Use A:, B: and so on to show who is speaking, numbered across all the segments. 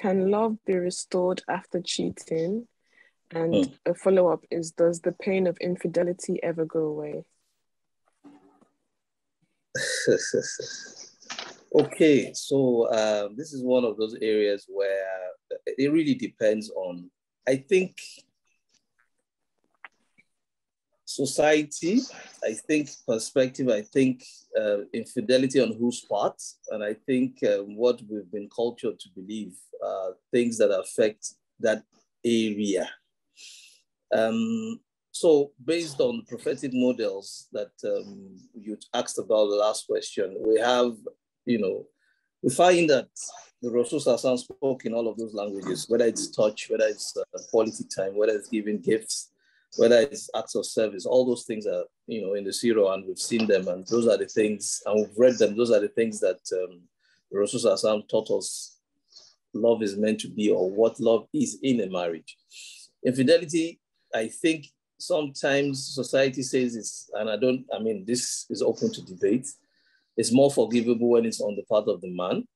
A: can love be restored after cheating? And
B: Hmm.
A: a follow-up is, does the pain of infidelity ever go away?
B: Okay, so this is one of those areas where it really depends on, I think, society, I think perspective, I think infidelity on whose part, and I think what we've been cultured to believe, things that affect that area. Um, so based on prophetic models that you asked about the last question, we have, we find that the Rasul Sassan spoke in all of those languages, whether it's touch, whether it's quality time, whether it's giving gifts, whether it's acts of service, all those things are, in the Siro, and we've seen them, and those are the things, and we've read them, those are the things that the Rasul Sassan taught us love is meant to be, or what love is in a marriage. Infidelity, I think sometimes society says it's, and this is open to debate, it's more forgivable when it's on the part of the man.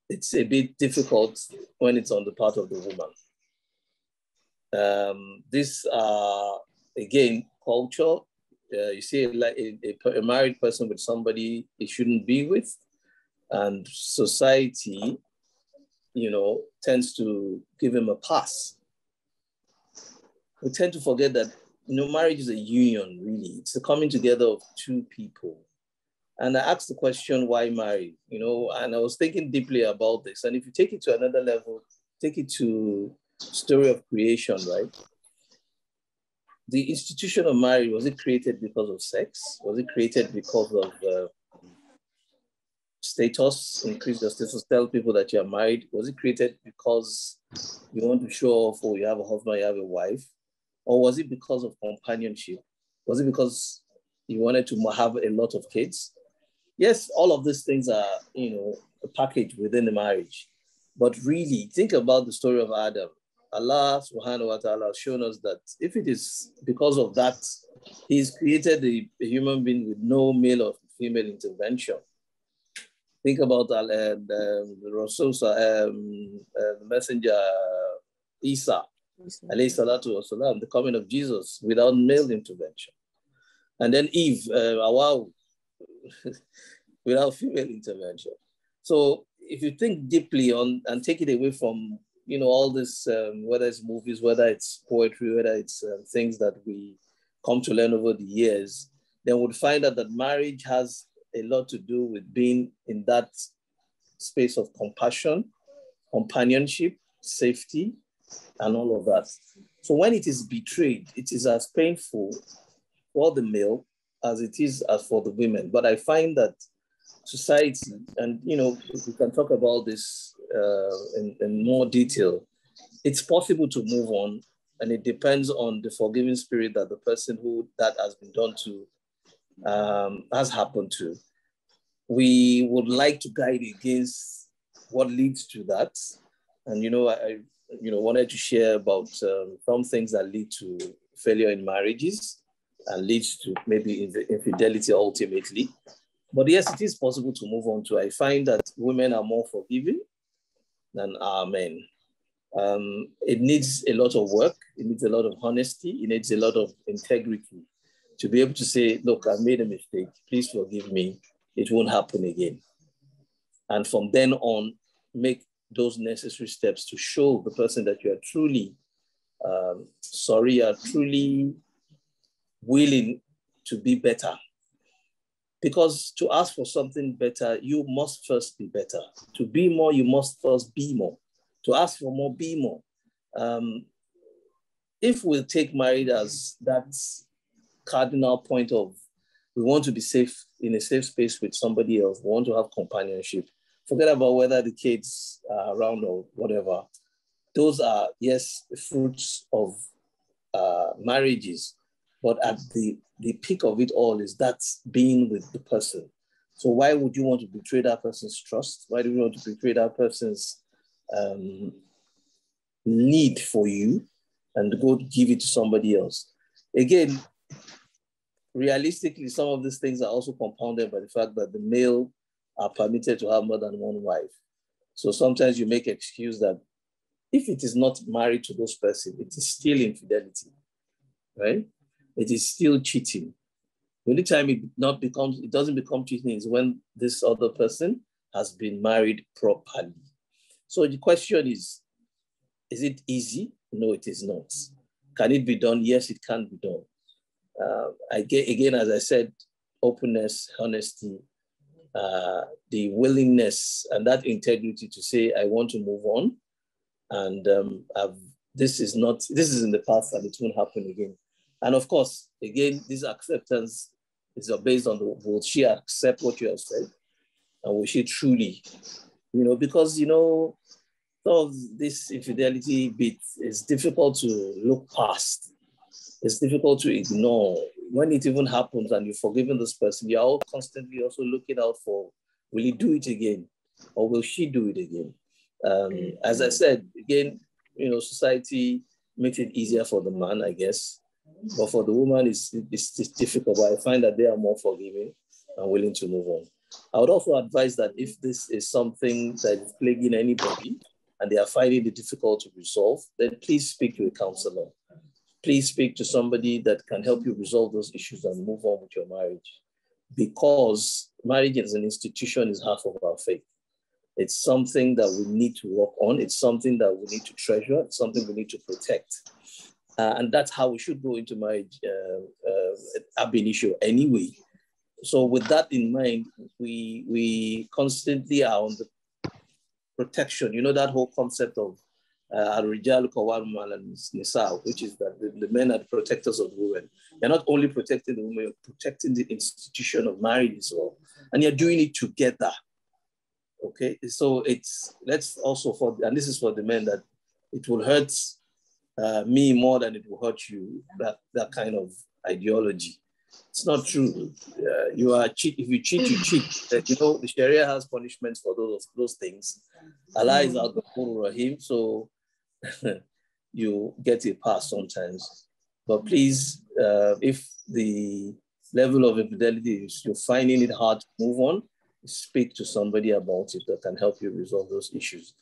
B: It's a bit difficult when it's on the part of the woman. This, again, culture. You see, like a married person with somebody he shouldn't be with, and society, tends to give him a pass. We tend to forget that, marriage is a union, really. It's the coming together of two people. And I asked the question, why marry? And I was thinking deeply about this. And if you take it to another level, take it to story of creation, right? The institution of marriage, was it created because of sex? Was it created because of status, increase your status, tell people that you're married? Was it created because you want to show off, or you have a husband, you have a wife? Or was it because of companionship? Was it because you wanted to have a lot of kids? Yes, all of these things are, a package within the marriage. But really, think about the story of Adam. Allah subhanahu wa ta'ala has shown us that if it is because of that, he's created a human being with no male or female intervention. Think about the Rasul, the messenger Isa, alayhi salatu wasalam, the coming of Jesus without male intervention. And then Eve, wow, without female intervention. So if you think deeply on and take it away from, all this, whether it's movies, whether it's poetry, whether it's things that we come to learn over the years, then we'd find out that marriage has a lot to do with being in that space of compassion, companionship, safety, and all of that. So when it is betrayed, it is as painful for the male as it is as for the women. But I find that society, and we can talk about this in more detail, it's possible to move on, and it depends on the forgiving spirit that the person who that has been done to has happened to. We would like to guide against what leads to that. And, I wanted to share about some things that lead to failure in marriages and leads to maybe infidelity ultimately. But yes, it is possible to move on to. I find that women are more forgiving than our men. It needs a lot of work. It needs a lot of honesty. It needs a lot of integrity to be able to say, look, I made a mistake. Please forgive me. It won't happen again. And from then on, make those necessary steps to show the person that you are truly sorry, you are truly willing to be better. Because to ask for something better, you must first be better. To be more, you must first be more. To ask for more, be more. If we take marriage as that cardinal point of, we want to be safe in a safe space with somebody else, we want to have companionship, forget about whether the kids are around or whatever. Those are, yes, the fruits of marriages, but at the peak of it all is that being with the person. So why would you want to betray that person's trust? Why do you want to betray that person's need for you and go give it to somebody else? Again, realistically, some of these things are also compounded by the fact that the male are permitted to have more than one wife. So sometimes you make excuse that if it is not married to those person, it is still infidelity, right? It is still cheating. The only time it doesn't become cheating is when this other person has been married properly. So the question is it easy? No, it is not. Can it be done? Yes, it can be done. Again, as I said, openness, honesty, the willingness and that integrity to say, I want to move on. And this is in the past and it won't happen again. And of course, again, this acceptance is based on will she accept what you have said? And will she truly, because, some of this infidelity bit is difficult to look past. It's difficult to ignore. When it even happens and you've forgiven this person, you're all constantly also looking out for, will he do it again? Or will she do it again? As I said, again, society makes it easier for the man, I guess. But for the woman, it's difficult. But I find that they are more forgiving and willing to move on. I would also advise that if this is something that is plaguing anybody and they are finding it difficult to resolve, then please speak to a counselor. Please speak to somebody that can help you resolve those issues and move on with your marriage. Because marriage as an institution is half of our faith. It's something that we need to work on. It's something that we need to treasure. It's something we need to protect. And that's how we should go into marriage ab initio anyway. So with that in mind, we constantly are on the protection. That whole concept of Al-Rijal Qawwamuna 'ala Nisa, which is that the men are the protectors of women. You're not only protecting the women, you're protecting the institution of marriage as well. And you're doing it together. Okay, so let's also and this is for the men, that it will hurt me more than it will hurt you, that kind of ideology. It's not true. You are cheat. If you cheat, you cheat. The Sharia has punishments for those things. Allah is Al-Ghafur Rahim, so you get a pass sometimes. But please, if the level of infidelity is you're finding it hard to move on, speak to somebody about it that can help you resolve those issues.